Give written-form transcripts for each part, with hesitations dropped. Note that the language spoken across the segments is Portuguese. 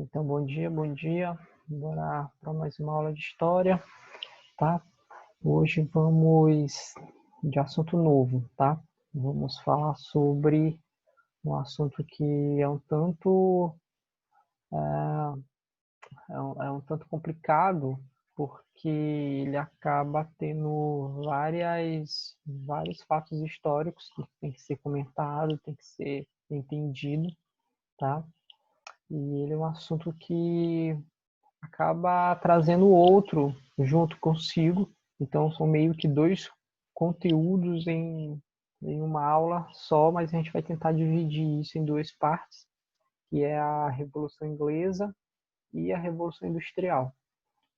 Então, bom dia, bom dia. Bora para mais uma aula de história, tá? Hoje vamos de assunto novo, tá? Vamos falar sobre um assunto que é um tanto é um tanto complicado, porque ele acaba tendo vários fatos históricos que tem que ser comentado, tem que ser entendido, tá? E ele é um assunto que acaba trazendo outro junto consigo. Então, são meio que dois conteúdos em uma aula só, mas a gente vai tentar dividir isso em duas partes, que é a Revolução Inglesa e a Revolução Industrial,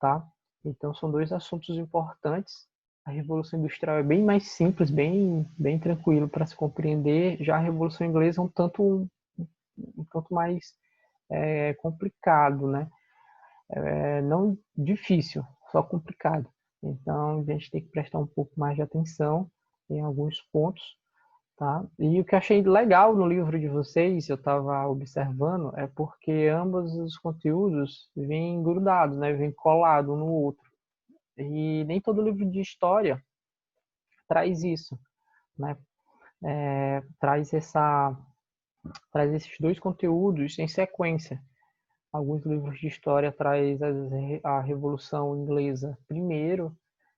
tá? Então, são dois assuntos importantes. A Revolução Industrial é bem mais simples, bem tranquilo para se compreender. Já a Revolução Inglesa é um tanto mais complicado, né? Não difícil, só complicado. Então, a gente tem que prestar um pouco mais de atenção em alguns pontos, tá? E o que eu achei legal no livro de vocês, eu estava observando, é porque ambos os conteúdos vêm grudados, né? Vêm colados um no outro. E nem todo livro de história traz isso, né? Traz esses dois conteúdos em sequência. Alguns livros de história traz a Revolução Inglesa primeiro,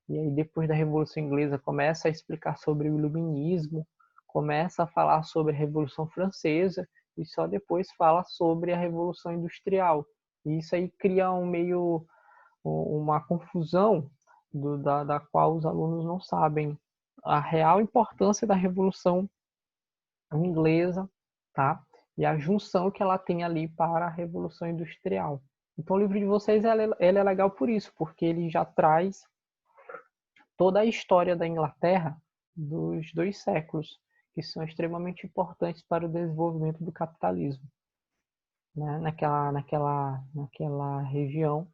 e aí depois da Revolução Inglesa começa a explicar sobre o Iluminismo, começa a falar sobre a Revolução Francesa, e só depois fala sobre a Revolução Industrial. E isso aí cria uma confusão da qual os alunos não sabem a real importância da Revolução Inglesa, tá? E a junção que ela tem ali para a Revolução Industrial. Então, o livro de vocês ele é legal por isso, porque ele já traz toda a história da Inglaterra dos 2 séculos, que são extremamente importantes para o desenvolvimento do capitalismo, né? Naquela região,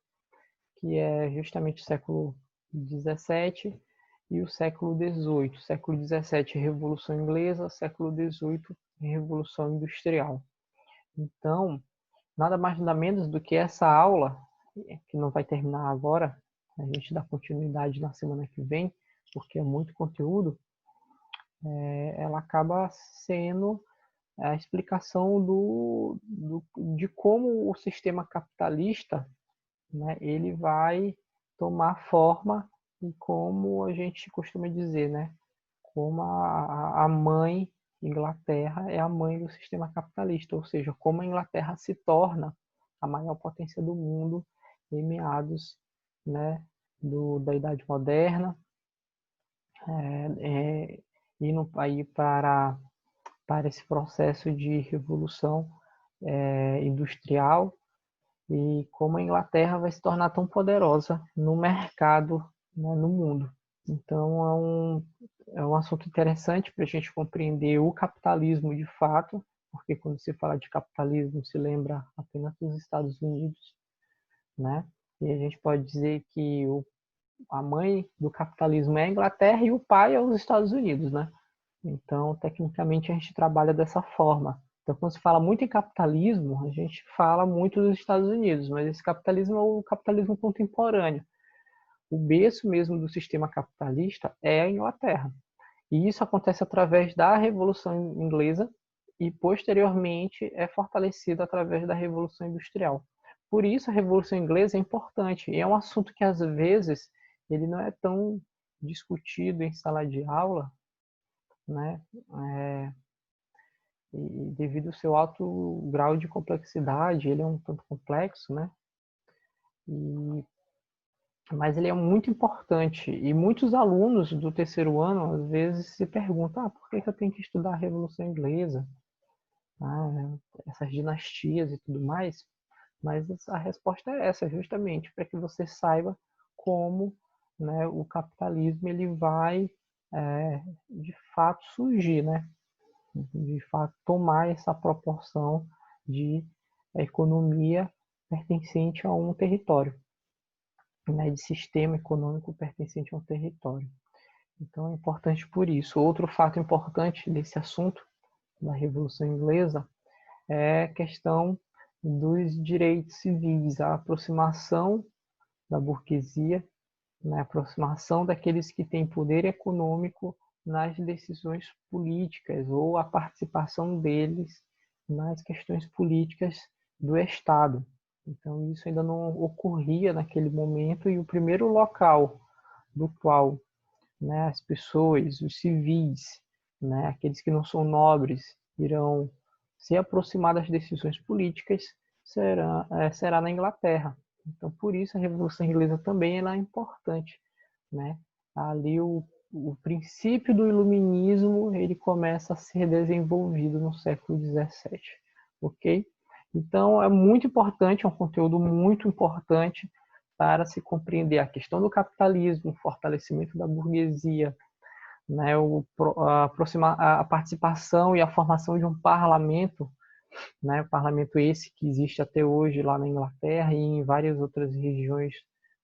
que é justamente o século XVII e o século XVIII. Século XVII, Revolução Inglesa, século XVIII, Revolução Industrial. Então, nada mais nada menos do que essa aula, que não vai terminar agora, a gente dá continuidade na semana que vem, porque é muito conteúdo, ela acaba sendo a explicação de como o sistema capitalista, né, ele vai tomar forma e como a gente costuma dizer, né, como a mãe Inglaterra é a mãe do sistema capitalista, ou seja, como a Inglaterra se torna a maior potência do mundo em meados, né, da Idade Moderna, indo aí para esse processo de revolução industrial, e como a Inglaterra vai se tornar tão poderosa no mercado, né, no mundo. Então, é um assunto interessante para a gente compreender o capitalismo de fato, porque quando se fala de capitalismo, se lembra apenas dos Estados Unidos, né? E a gente pode dizer que a mãe do capitalismo é a Inglaterra e o pai é os Estados Unidos, né? Então, tecnicamente, a gente trabalha dessa forma. Então, quando se fala muito em capitalismo, a gente fala muito dos Estados Unidos, mas esse capitalismo é o capitalismo contemporâneo. O berço mesmo do sistema capitalista é a Inglaterra. E isso acontece através da Revolução Inglesa e, posteriormente, é fortalecido através da Revolução Industrial. Por isso, a Revolução Inglesa é importante. E é um assunto que, às vezes, ele não é tão discutido em sala de aula, né? E devido ao seu alto grau de complexidade, ele é um tanto complexo, né? Mas ele é muito importante. E muitos alunos do terceiro ano, às vezes, se perguntam: por que eu tenho que estudar a Revolução Inglesa? Essas dinastias e tudo mais. Mas a resposta é essa, justamente, para que você saiba como, né, o capitalismo ele vai, de fato, surgir, né? De fato, tomar essa proporção de economia pertencente a um território, né, de sistema econômico pertencente a um território. Então, é importante por isso. Outro fato importante desse assunto, da Revolução Inglesa, é a questão dos direitos civis, a aproximação da burguesia, né, a aproximação daqueles que têm poder econômico nas decisões políticas ou a participação deles nas questões políticas do Estado. Então, isso ainda não ocorria naquele momento, e o primeiro local do qual, né, as pessoas, os civis, né, aqueles que não são nobres, irão se aproximar das decisões políticas será na Inglaterra. Então, por isso, a Revolução Inglesa também ela é importante, né? Ali o princípio do iluminismo ele começa a ser desenvolvido no século XVII, ok? Então, é muito importante, é um conteúdo muito importante para se compreender a questão do capitalismo, o fortalecimento da burguesia, né, a participação e a formação de um parlamento, né, o parlamento esse que existe até hoje lá na Inglaterra e em várias outras regiões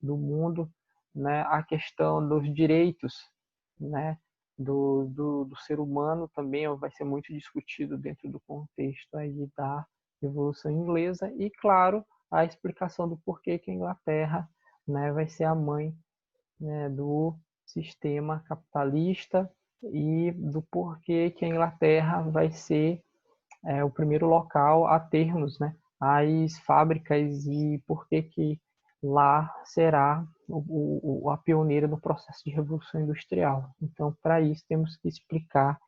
do mundo, né, a questão dos direitos, né, do ser humano também vai ser muito discutido dentro do contexto aí da Revolução Inglesa e, claro, a explicação do porquê que a Inglaterra, né, vai ser a mãe, né, do sistema capitalista e do porquê que a Inglaterra vai ser o primeiro local a termos, né, as fábricas e porquê que lá será a pioneira no processo de revolução industrial. Então, para isso, temos que explicar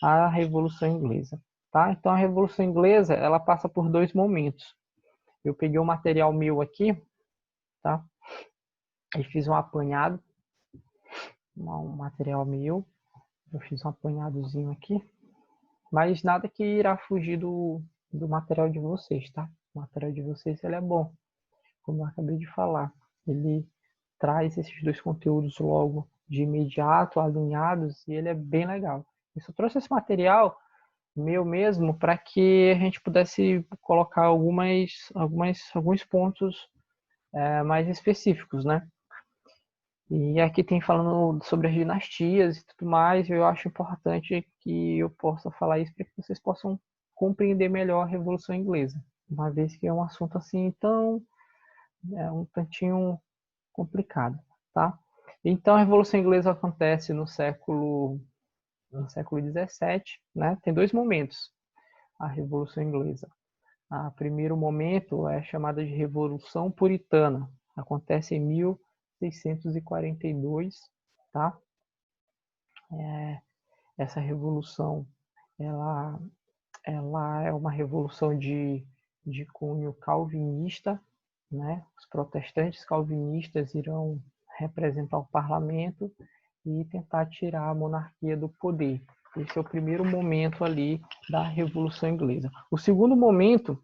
a Revolução Inglesa. Tá? Então, a Revolução Inglesa ela passa por dois momentos. Eu peguei um material meu aqui, tá? E fiz um apanhado, um material meu. Eu fiz um apanhadozinho aqui, mas nada que irá fugir do material de vocês, tá? O material de vocês ele é bom, como eu acabei de falar. Ele traz esses dois conteúdos logo de imediato, alinhados, e ele é bem legal. Eu só trouxe esse material meu mesmo para que a gente pudesse colocar alguns pontos mais específicos, né? E aqui tem falando sobre as dinastias e tudo mais, e eu acho importante que eu possa falar isso para que vocês possam compreender melhor a Revolução Inglesa, uma vez que é um assunto assim tão um tantinho complicado, tá? Então a Revolução Inglesa acontece no século XVII, né? Tem dois momentos a Revolução Inglesa. O primeiro momento é chamada de Revolução Puritana, acontece em 1642, tá? Essa revolução, ela é uma revolução de cunho calvinista, né? Os protestantes calvinistas irão representar o parlamento e tentar tirar a monarquia do poder. Esse é o primeiro momento ali da Revolução Inglesa. O segundo momento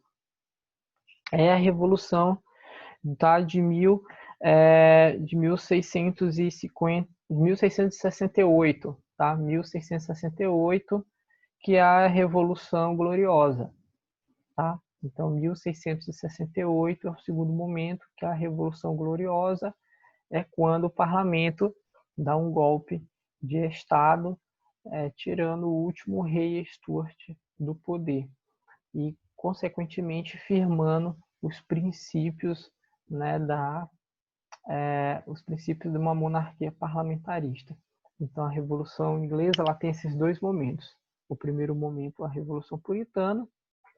é a Revolução de 1668, tá? 1668, que é a Revolução Gloriosa, tá? Então, 1668 é o segundo momento, que é a Revolução Gloriosa, é quando o parlamento dá um golpe de Estado, tirando o último rei Stuart do poder e, consequentemente, firmando os princípios, né, os princípios de uma monarquia parlamentarista. Então, a Revolução Inglesa ela tem esses dois momentos. O primeiro momento, a Revolução Puritana,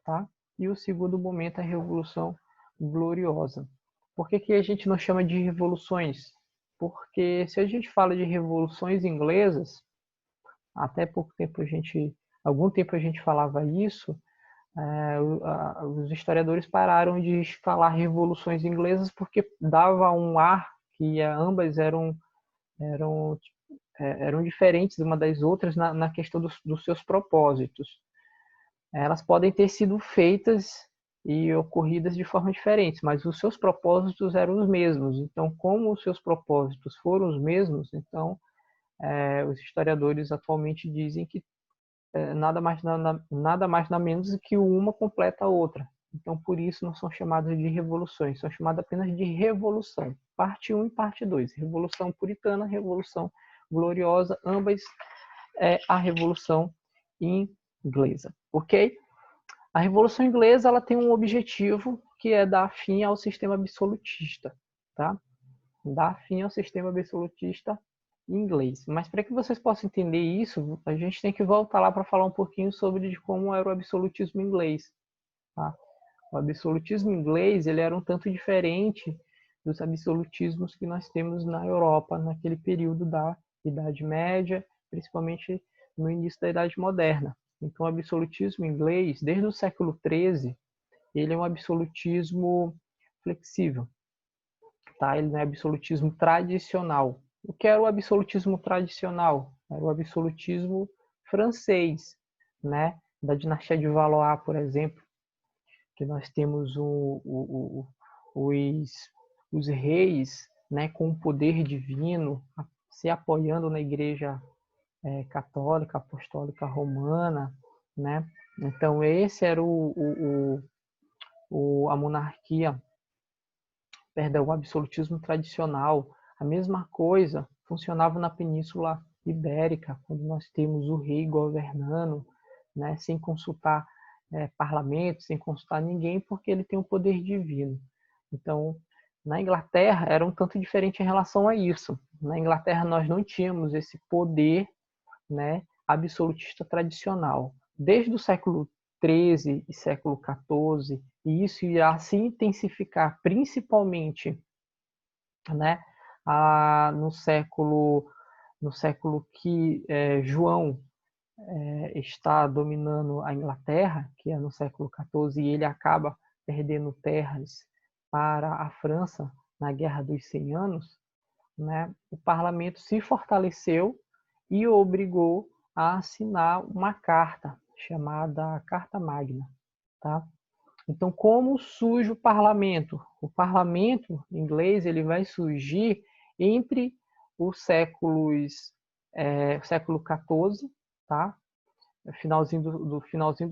tá? E o segundo momento, a Revolução Gloriosa. Por que a gente não chama de revoluções? Porque se a gente fala de revoluções inglesas, até pouco tempo algum tempo a gente falava isso, os historiadores pararam de falar revoluções inglesas porque dava um ar que ambas eram diferentes uma das outras na questão dos seus propósitos. Elas podem ter sido feitas e ocorridas de forma diferente, mas os seus propósitos eram os mesmos. Então, como os seus propósitos foram os mesmos, então os historiadores atualmente dizem que nada mais nada menos do que uma completa a outra. Então, por isso, não são chamadas de revoluções, são chamadas apenas de revolução. Parte 1 e parte 2. Revolução Puritana, Revolução Gloriosa, ambas a Revolução Inglesa. Ok? A Revolução Inglesa ela tem um objetivo que é dar fim ao sistema absolutista, tá? Dar fim ao sistema absolutista inglês. Mas para que vocês possam entender isso, a gente tem que voltar lá para falar um pouquinho sobre de como era o absolutismo inglês, tá? O absolutismo inglês ele era um tanto diferente dos absolutismos que nós temos na Europa naquele período da Idade Média, principalmente no início da Idade Moderna. Então, o absolutismo inglês, desde o século XIII, ele é um absolutismo flexível, tá? Ele não é absolutismo tradicional. O que era o absolutismo tradicional? Era o absolutismo francês, né? Da dinastia de Valois, por exemplo, que nós temos os reis, né, com o poder divino, se apoiando na Igreja católica, apostólica romana, né? Então esse era a monarquia, perdão, o absolutismo tradicional. A mesma coisa funcionava na Península Ibérica, quando nós temos o rei governando, né, sem consultar parlamento, sem consultar ninguém, porque ele tem o poder divino. Então, na Inglaterra era um tanto diferente em relação a isso. Na Inglaterra nós não tínhamos esse poder, né, absolutista tradicional. Desde o século XIII e século XIV, e isso irá se intensificar principalmente, né, no século que João está dominando a Inglaterra, que é no século XIV, e ele acaba perdendo terras para a França na Guerra dos 100 Anos, né, o parlamento se fortaleceu e o obrigou a assinar uma carta chamada Carta Magna, tá? Então, como surge o parlamento? O parlamento inglês ele vai surgir entre os século XIV, tá? Finalzinho do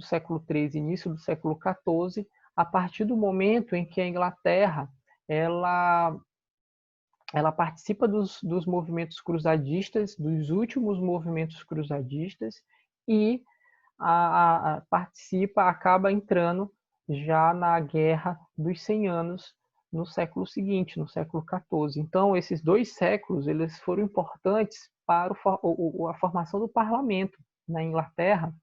século XIII, início do século XIV, a partir do momento em que a Inglaterra ela participa dos movimentos cruzadistas, dos últimos movimentos cruzadistas, e acaba entrando já na Guerra dos 100 Anos no século seguinte, no século XIV. Então, esses 2 séculos eles foram importantes para a formação do parlamento na Inglaterra,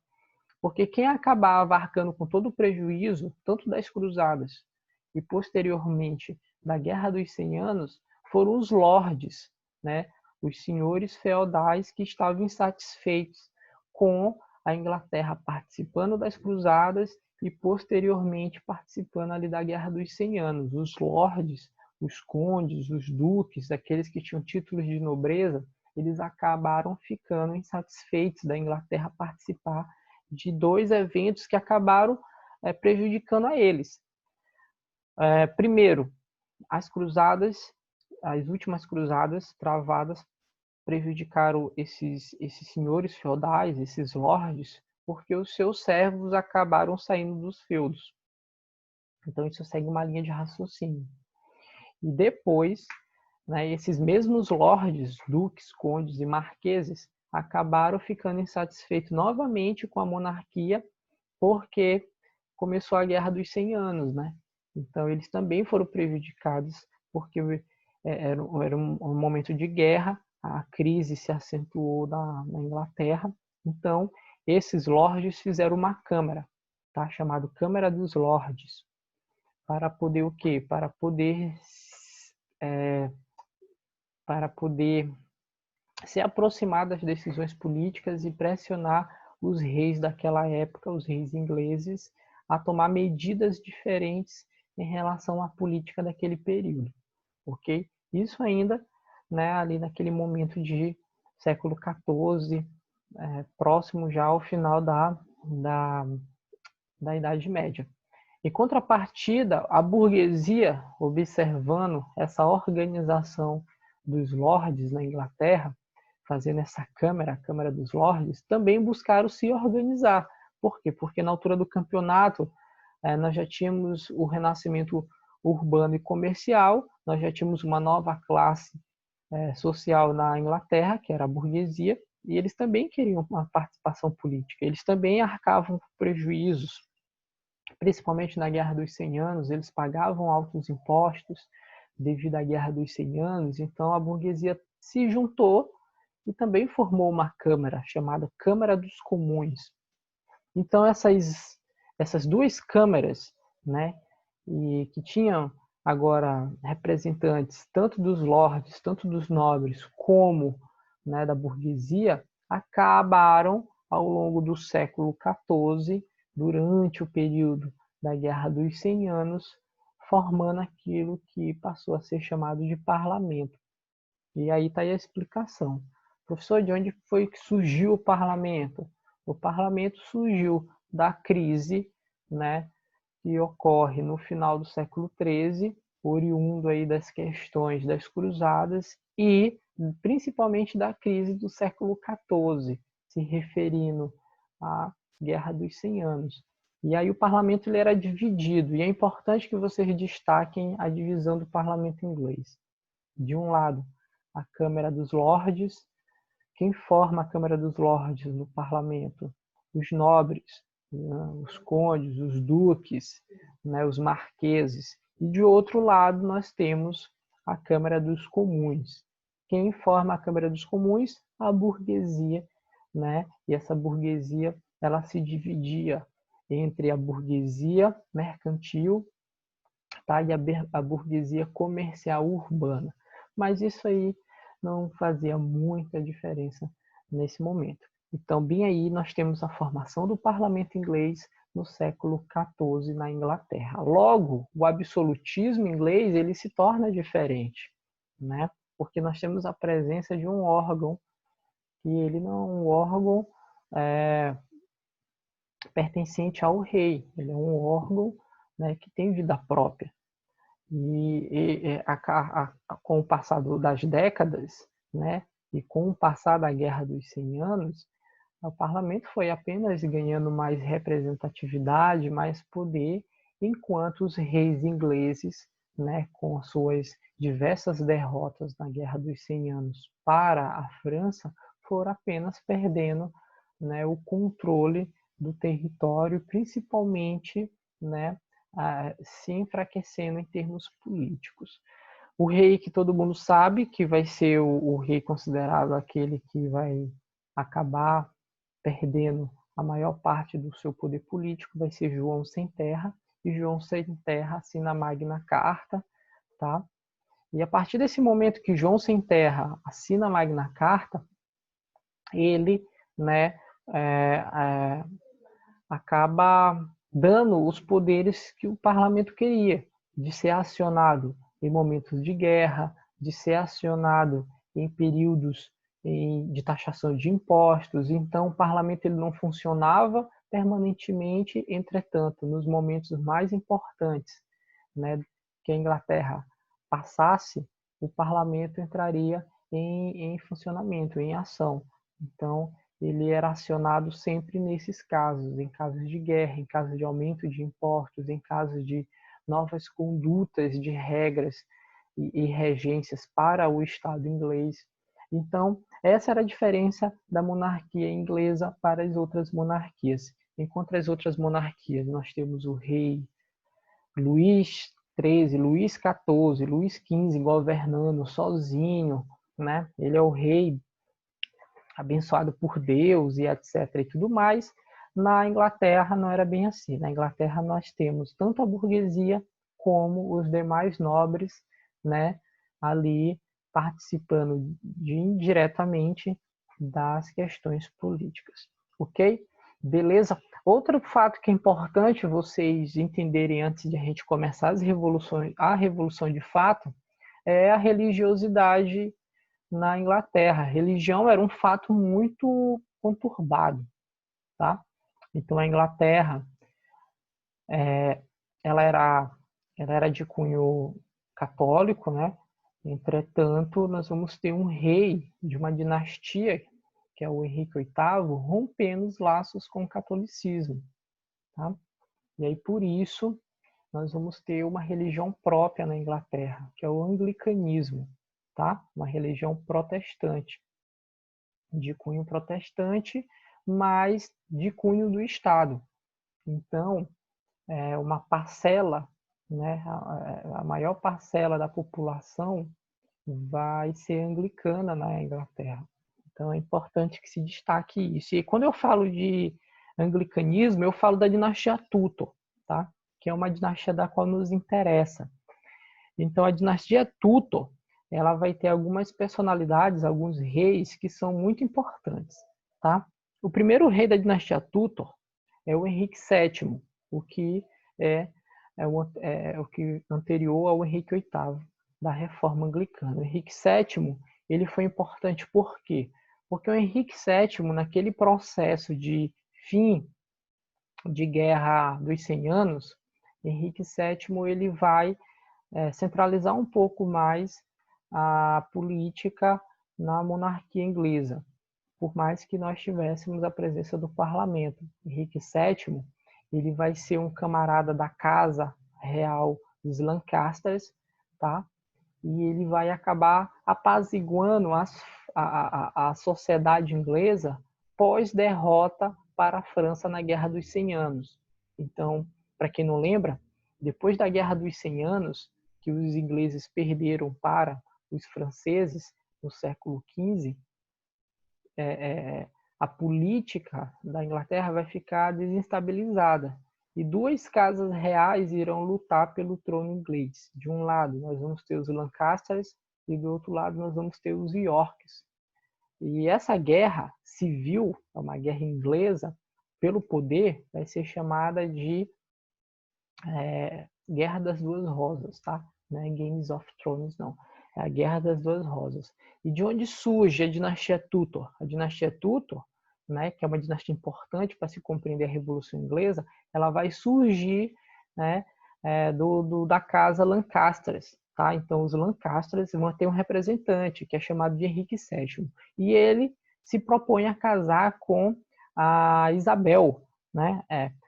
porque quem acabava arcando com todo o prejuízo, tanto das cruzadas e posteriormente da Guerra dos 100 Anos, foram os lordes, né? Os senhores feudais que estavam insatisfeitos com a Inglaterra participando das cruzadas e posteriormente participando ali da Guerra dos 100 Anos. Os lordes, os condes, os duques, aqueles que tinham títulos de nobreza, eles acabaram ficando insatisfeitos da Inglaterra participar de 2 eventos que acabaram prejudicando a eles. Primeiro, as últimas cruzadas travadas prejudicaram esses senhores feudais, esses lordes, porque os seus servos acabaram saindo dos feudos. Então isso segue uma linha de raciocínio. E depois, né, esses mesmos lordes, duques, condes e marqueses acabaram ficando insatisfeitos novamente com a monarquia, porque começou a Guerra dos 100 Anos, né? Então eles também foram prejudicados, porque era um momento de guerra, a crise se acentuou na Inglaterra. Então esses lordes fizeram uma câmara, tá? Chamada Câmara dos Lordes, para poder o quê? Para poder se aproximar das decisões políticas e pressionar os reis daquela época, os reis ingleses, a tomar medidas diferentes em relação à política daquele período, ok? Isso ainda, né, ali naquele momento de século XIV, próximo já ao final da Idade Média. Em contrapartida, a burguesia, observando essa organização dos lordes na Inglaterra, fazendo essa câmara, a Câmara dos Lordes, também buscaram se organizar. Por quê? Porque na altura do campeonato nós já tínhamos o renascimento urbano e comercial, nós já tínhamos uma nova classe social na Inglaterra, que era a burguesia, e eles também queriam uma participação política, eles também arcavam com prejuízos principalmente na Guerra dos 100 Anos, eles pagavam altos impostos devido à Guerra dos 100 Anos, então a burguesia se juntou e também formou uma Câmara, chamada Câmara dos Comuns. Então essas duas câmaras, né, e que tinham agora representantes tanto dos lordes, tanto dos nobres, como, né, da burguesia, acabaram ao longo do século XIV, durante o período da Guerra dos 100 Anos, formando aquilo que passou a ser chamado de parlamento. E aí está aí a explicação. Professor, de onde foi que surgiu o parlamento? O parlamento surgiu da crise, né, que ocorre no final do século XIII, oriundo aí das questões das cruzadas e principalmente da crise do século XIV, se referindo à Guerra dos 100 Anos. E aí o parlamento ele era dividido, e é importante que vocês destaquem a divisão do parlamento inglês. De um lado, a Câmara dos Lordes. Quem forma a Câmara dos Lordes no parlamento? Os nobres, os condes, os duques, né, os marqueses. E de outro lado nós temos a Câmara dos Comuns. Quem forma a Câmara dos Comuns? A burguesia, né? E essa burguesia ela se dividia entre a burguesia mercantil, tá? E a burguesia comercial urbana. Mas isso aí não fazia muita diferença nesse momento. Então, bem aí, nós temos a formação do parlamento inglês no século XIV na Inglaterra. Logo, o absolutismo inglês ele se torna diferente, né? Porque nós temos a presença de um órgão que ele não é um órgão pertencente ao rei, ele é um órgão, né, que tem vida própria. Com o passar das décadas, né, e com o passar da Guerra dos 100 Anos, o parlamento foi apenas ganhando mais representatividade, mais poder, enquanto os reis ingleses, né, com suas diversas derrotas na Guerra dos 100 Anos para a França, foram apenas perdendo, né, o controle do território, principalmente, né, se enfraquecendo em termos políticos. O rei que todo mundo sabe que vai ser o rei considerado aquele que vai acabar perdendo a maior parte do seu poder político vai ser João Sem Terra, e João Sem Terra assina a Magna Carta, tá? E a partir desse momento que João Sem Terra assina a Magna Carta, ele, né, acaba dando os poderes que o parlamento queria, de ser acionado em momentos de guerra, de ser acionado em períodos de taxação de impostos. Então, o parlamento ele não funcionava permanentemente, entretanto, nos momentos mais importantes, né, que a Inglaterra passasse, o parlamento entraria em funcionamento, em ação. Então, ele era acionado sempre nesses casos, em casos de guerra, em casos de aumento de impostos, em casos de novas condutas de regras e regências para o Estado inglês. Então, essa era a diferença da monarquia inglesa para as outras monarquias. Enquanto as outras monarquias, nós temos o rei Luís XIII, Luís XIV, Luís XV governando sozinho, né? Ele é o rei abençoado por Deus e etc. e tudo mais. Na Inglaterra não era bem assim. Na Inglaterra nós temos tanto a burguesia como os demais nobres, né, ali participando indiretamente das questões políticas. Ok? Beleza? Outro fato que é importante vocês entenderem antes de a gente começar a revolução de fato, é a religiosidade na Inglaterra. A religião era um fato muito conturbado, tá? Então a Inglaterra, ela era de cunho católico, né? Entretanto, nós vamos ter um rei de uma dinastia, que é o Henrique VIII, rompendo os laços com o catolicismo, tá? E aí por isso nós vamos ter uma religião própria na Inglaterra, que é o anglicanismo, tá? Uma religião protestante, de cunho protestante, mas de cunho do Estado. Então, uma parcela, né, a maior parcela da população vai ser anglicana na Inglaterra. Então é importante que se destaque isso. E quando eu falo de anglicanismo, eu falo da dinastia Tudor, tá? Que é uma dinastia da qual nos interessa. Então a dinastia Tudor, ela vai ter algumas personalidades, alguns reis que são muito importantes, tá? O primeiro rei da dinastia Tudor é o Henrique VII, o que é o que anterior ao Henrique VIII da Reforma Anglicana. O Henrique VII, ele foi importante por quê? Porque o Henrique VII, naquele processo de fim de Guerra dos 100 Anos, Henrique VII ele vai centralizar um pouco mais a política na monarquia inglesa, por mais que nós tivéssemos a presença do parlamento. Henrique VII, ele vai ser um camarada da casa real dos Lancasters, tá? E ele vai acabar apaziguando a sociedade inglesa pós-derrota para a França na Guerra dos 100 Anos. Então, para quem não lembra, depois da Guerra dos 100 Anos, que os ingleses perderam para os franceses no século XV, a política da Inglaterra vai ficar desestabilizada. E duas casas reais irão lutar pelo trono inglês. De um lado, nós vamos ter os Lancasters e do outro lado, nós vamos ter os Yorks. E essa guerra civil, é uma guerra inglesa, pelo poder, vai ser chamada de Guerra das Duas Rosas, tá? Não é Games of Thrones, não. É a Guerra das Duas Rosas. E de onde surge a dinastia Tudor? A dinastia Tudor, né, que é uma dinastia importante para se compreender a Revolução Inglesa, ela vai surgir, né, da casa Lancasters. Tá? Então, os Lancasters vão ter um representante, que é chamado de Henrique VII. E ele se propõe a casar com a Isabel, né?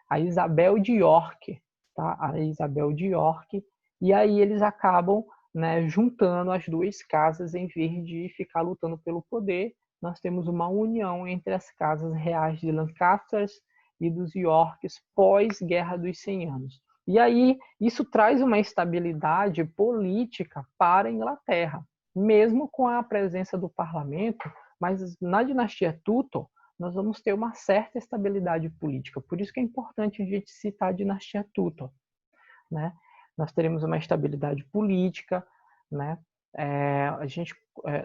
A Isabel de York, tá? A Isabel de York. E aí eles acabam, né, juntando as duas casas em vez de ficar lutando pelo poder. Nós temos uma união entre as casas reais de Lancasters e dos Yorks pós-Guerra dos 100 Anos. E aí isso traz uma estabilidade política para a Inglaterra, mesmo com a presença do parlamento, mas na dinastia Tudor nós vamos ter uma certa estabilidade política. Por isso que é importante a gente citar a dinastia Tudor, né? Nós teremos uma estabilidade política, né? A gente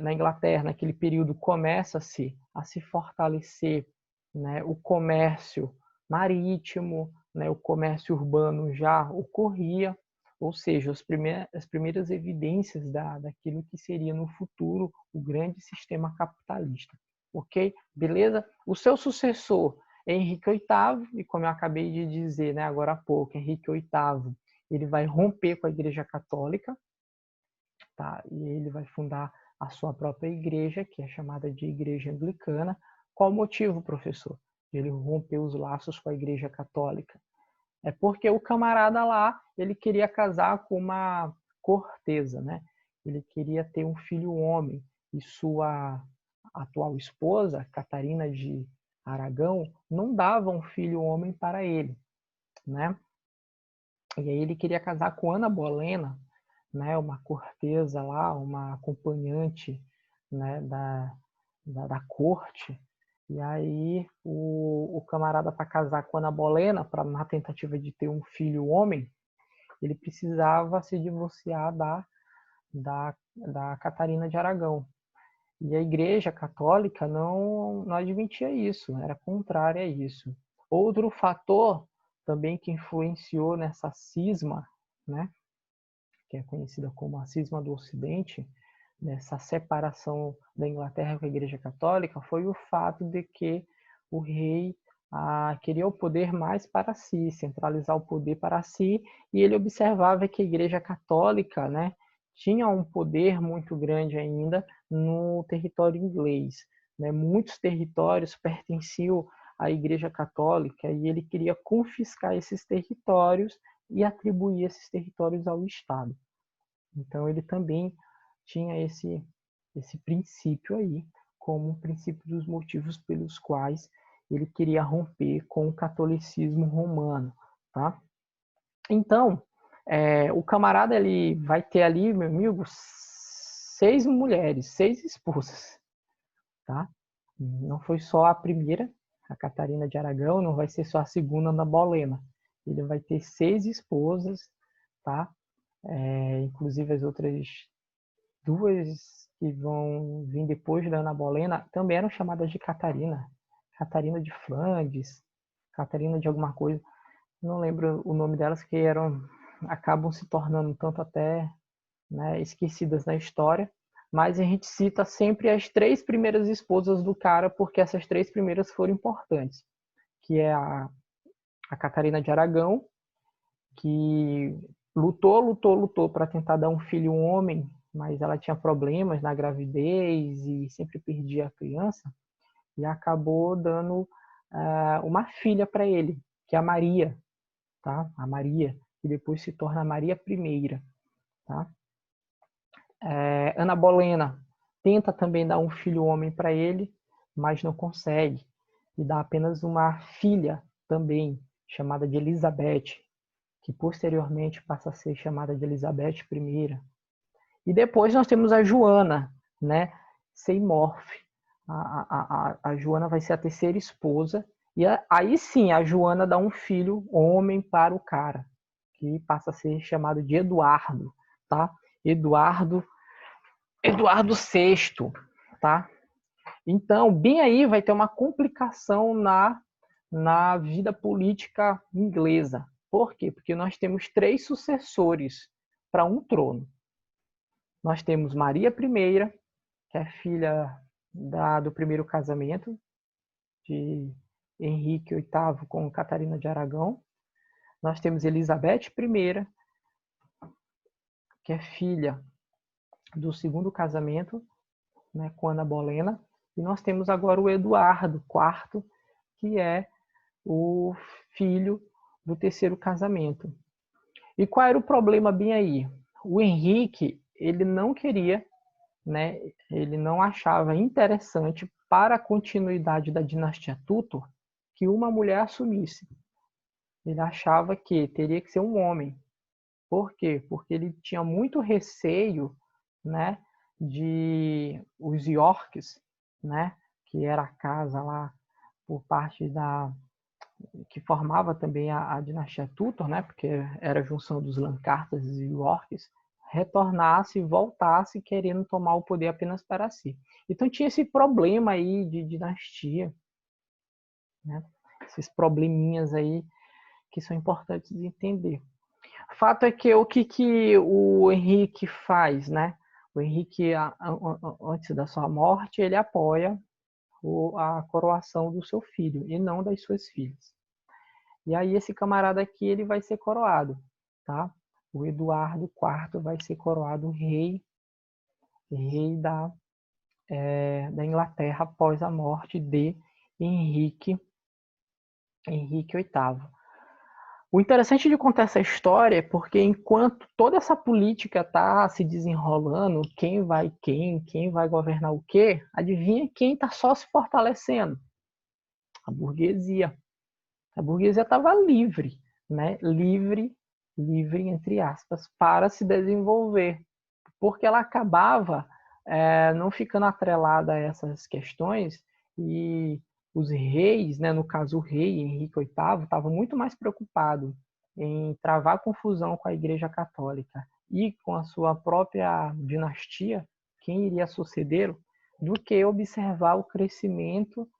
na Inglaterra naquele período começa-se a se fortalecer, né, o comércio marítimo, né, o comércio urbano já ocorria, ou seja, as primeiras evidências daquilo que seria no futuro o grande sistema capitalista. Ok? Beleza? O seu sucessor é Henrique VIII, e como eu acabei de dizer, né, agora há pouco, Henrique VIII ele vai romper com a Igreja Católica, tá? E ele vai fundar a sua própria igreja, que é chamada de Igreja Anglicana. Qual o motivo, professor? Ele rompeu os laços com a Igreja Católica. É porque o camarada lá, ele queria casar com uma cortesa, né? Ele queria ter um filho homem, e sua atual esposa, Catarina de Aragão, não dava um filho homem para ele, né? E aí ele queria casar com Ana Bolena, né, uma cortesa lá, uma acompanhante, né, da corte. E aí o camarada para casar com Ana Bolena, na tentativa de ter um filho homem, ele precisava se divorciar da Catarina de Aragão. E a Igreja Católica não admitia isso, era contrária a isso. Outro fator também que influenciou nessa cisma, né, que é conhecida como a cisma do Ocidente, nessa separação da Inglaterra com a Igreja Católica, foi o fato de que o rei queria o poder mais para si, centralizar o poder para si, e ele observava que a Igreja Católica, né, tinha um poder muito grande ainda no território inglês, né? Muitos territórios pertenciam à Igreja Católica e ele queria confiscar esses territórios e atribuir esses territórios ao Estado. Então ele também tinha esse princípio aí como um princípio dos motivos pelos quais ele queria romper com o catolicismo romano, tá? Então, o camarada ele vai ter ali, meu amigo, 6 mulheres, 6 esposas, tá? Não foi só a primeira, a Catarina de Aragão, não vai ser só a segunda Ana Bolena. Ele vai ter 6 esposas, tá? Inclusive as outras 2 que vão vir depois da Ana Bolena também eram chamadas de Catarina. Catarina de Flandes, Catarina de alguma coisa. Não lembro o nome delas, que acabam se tornando tanto até, né, esquecidas na história. Mas a gente cita sempre as 3 primeiras esposas do cara, porque essas 3 primeiras foram importantes. Que é a Catarina de Aragão, que lutou para tentar dar um filho um homem, mas ela tinha problemas na gravidez e sempre perdia a criança, e acabou dando uma filha para ele, que é a Maria, tá? A Maria, que depois se torna Maria I, tá? Ana Bolena tenta também dar um filho homem para ele, mas não consegue, e dá apenas uma filha também, chamada de Elizabeth, que posteriormente passa a ser chamada de Elizabeth I. E depois nós temos a Joana, né? Seymour. A Joana vai ser a terceira esposa, e aí sim a Joana dá um filho homem para o cara, que passa a ser chamado de Eduardo, tá? Eduardo VI, tá? Então, bem aí vai ter uma complicação na vida política inglesa. Por quê? Porque nós temos 3 sucessores para um trono. Nós temos Maria I, que é filha do primeiro casamento de Henrique VIII com Catarina de Aragão. Nós temos Elizabeth I, que é filha do segundo casamento, né, com Ana Bolena. E nós temos agora o Eduardo IV, que é o filho do terceiro casamento. E qual era o problema bem aí? O Henrique, ele não queria, né, ele não achava interessante para a continuidade da dinastia Tudor que uma mulher assumisse. Ele achava que teria que ser um homem. Por quê? Porque ele tinha muito receio, né, de os Yorks, né, que era a casa lá por parte que formava também a dinastia Tudor, né, porque era a junção dos Lancasters e Yorks, retornasse e voltasse querendo tomar o poder apenas para si. Então tinha esse problema aí de dinastia, né, esses probleminhas aí que são importantes de entender. O fato é que o que o Henrique faz, né? O Henrique, antes da sua morte, ele apoia a coroação do seu filho e não das suas filhas. E aí esse camarada aqui, ele vai ser coroado, tá? O Eduardo IV vai ser coroado rei da Inglaterra após a morte de Henrique VIII. O interessante de contar essa história é porque enquanto toda essa política está se desenrolando, quem vai governar o quê, adivinha quem está só se fortalecendo? A burguesia. A burguesia estava livre, né? Livre, entre aspas, para se desenvolver, porque ela acabava não ficando atrelada a essas questões, e os reis, né, no caso o rei Henrique VIII, estava muito mais preocupado em travar confusão com a Igreja Católica e com a sua própria dinastia, quem iria sucedê-lo, do que observar o crescimento,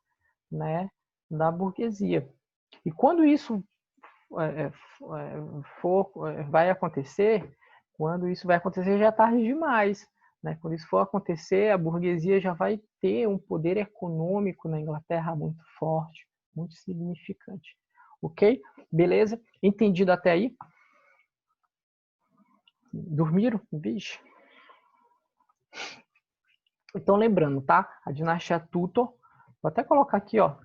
né, da burguesia. E quando isso vai acontecer, já é tarde demais. Né? Quando isso for acontecer, a burguesia já vai ter um poder econômico na Inglaterra muito forte, muito significante. Ok? Beleza? Entendido até aí? Dormiram? Vixe. Então, lembrando, tá? A dinastia Tudor, vou até colocar aqui, ó.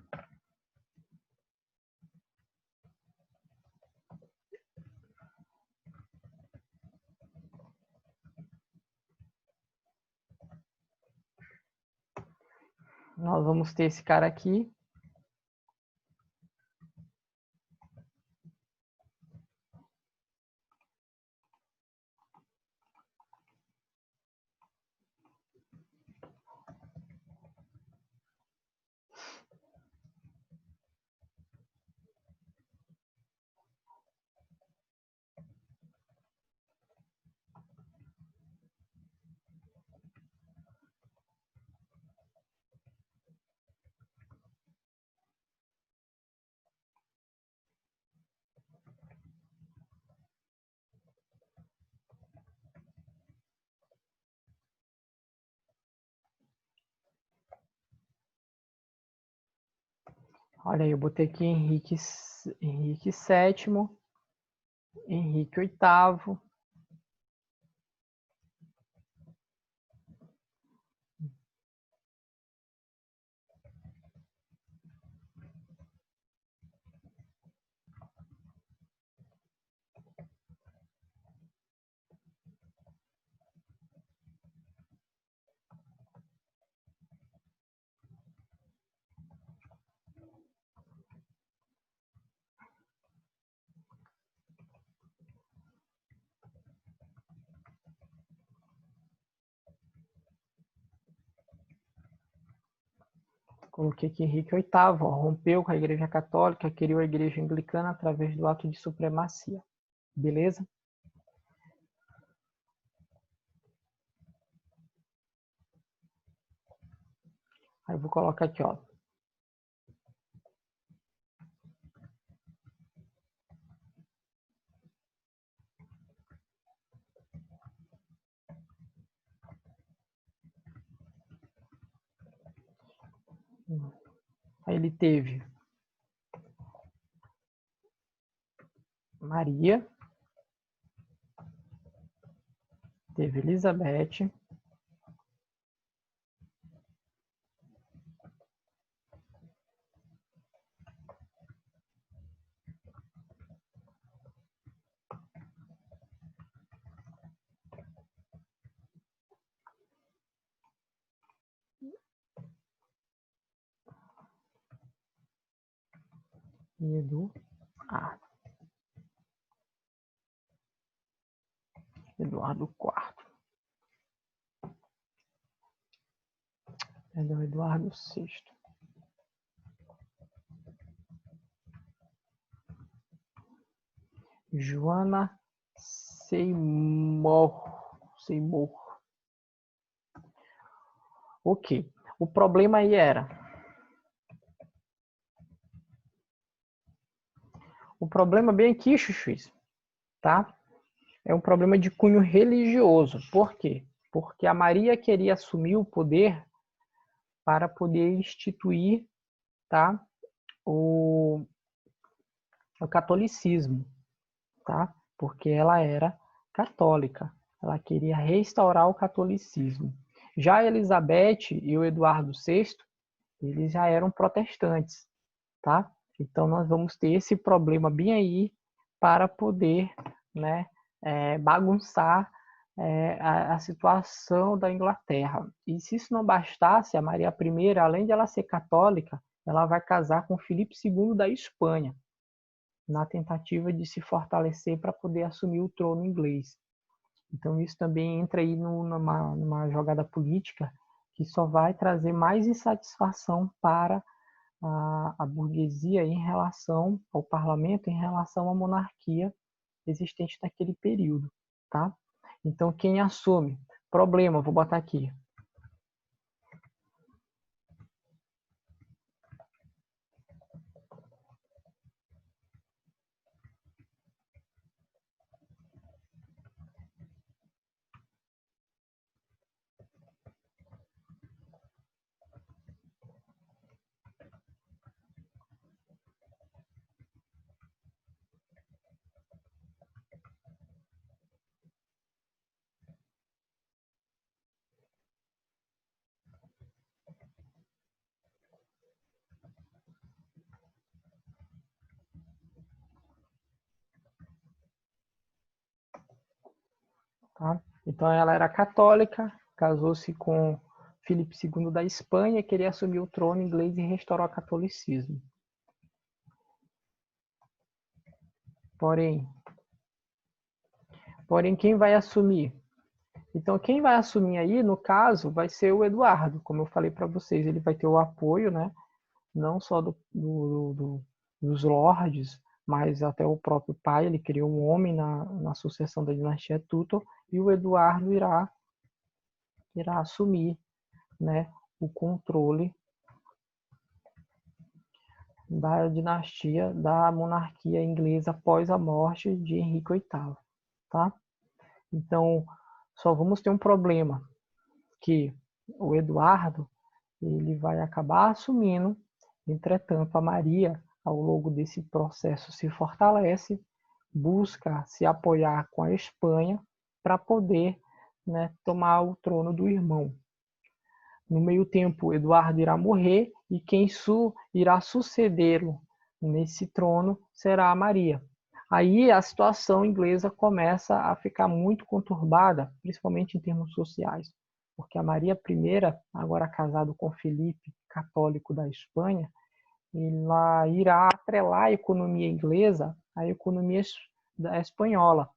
Nós vamos ter esse cara aqui. Olha aí, eu botei aqui Henrique VII, Henrique VIII. Coloquei aqui Henrique VIII, ó, rompeu com a Igreja Católica, criou a Igreja Anglicana através do ato de supremacia. Beleza? Aí eu vou colocar aqui, ó. Aí ele teve Maria, teve Elizabeth, e Eduardo IV. Perdão, Eduardo VI. Joana Seymour. Ok. O problema aí era... O problema bem aqui, Chuchuis, tá? É um problema de cunho religioso. Por quê? Porque a Maria queria assumir o poder para poder instituir, tá, o catolicismo, tá? Porque ela era católica. Ela queria restaurar o catolicismo. Já a Elizabeth e o Eduardo VI, eles já eram protestantes, tá? Então nós vamos ter esse problema bem aí para poder, né, bagunçar a situação da Inglaterra. E se isso não bastasse, a Maria I, além de ela ser católica, ela vai casar com Filipe II da Espanha, na tentativa de se fortalecer para poder assumir o trono inglês. Então isso também entra aí numa jogada política que só vai trazer mais insatisfação para a burguesia em relação ao parlamento, em relação à monarquia existente naquele período, tá? Então quem assume? Problema, vou botar aqui. Tá? Então ela era católica, casou-se com Filipe II da Espanha, queria assumir o trono inglês e restaurar o catolicismo. Porém, quem vai assumir? Então, quem vai assumir aí, no caso, vai ser o Eduardo. Como eu falei para vocês, ele vai ter o apoio, né? Não só dos lordes, mas até o próprio pai. Ele criou um homem na sucessão da dinastia Tudor, e o Eduardo irá assumir, né, o controle da dinastia, da monarquia inglesa após a morte de Henrique VIII, tá? Então, só vamos ter um problema, que o Eduardo ele vai acabar assumindo Entretanto, a Maria, ao longo desse processo, se fortalece, busca se apoiar com a Espanha para poder, né, tomar o trono do irmão. No meio tempo, Eduardo irá morrer e quem irá sucedê-lo nesse trono será a Maria. Aí a situação inglesa começa a ficar muito conturbada, principalmente em termos sociais, porque a Maria I, agora casado com Felipe, católico da Espanha, ela irá atrelar a economia inglesa à economia espanhola.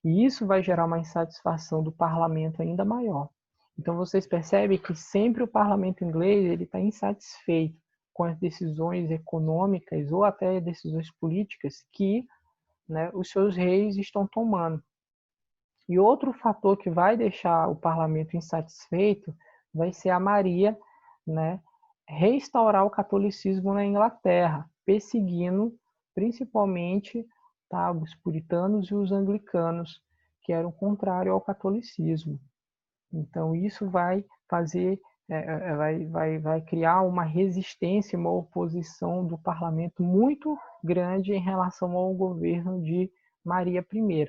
E isso vai gerar uma insatisfação do parlamento ainda maior. Então vocês percebem que sempre o parlamento inglês ele está insatisfeito com as decisões econômicas ou até decisões políticas que, né, os seus reis estão tomando. E outro fator que vai deixar o parlamento insatisfeito vai ser a Maria, né, restaurar o catolicismo na Inglaterra, perseguindo principalmente, tá, os puritanos e os anglicanos, que eram contrários ao catolicismo. Então isso vai fazer, vai criar uma resistência, uma oposição do parlamento muito grande em relação ao governo de Maria I.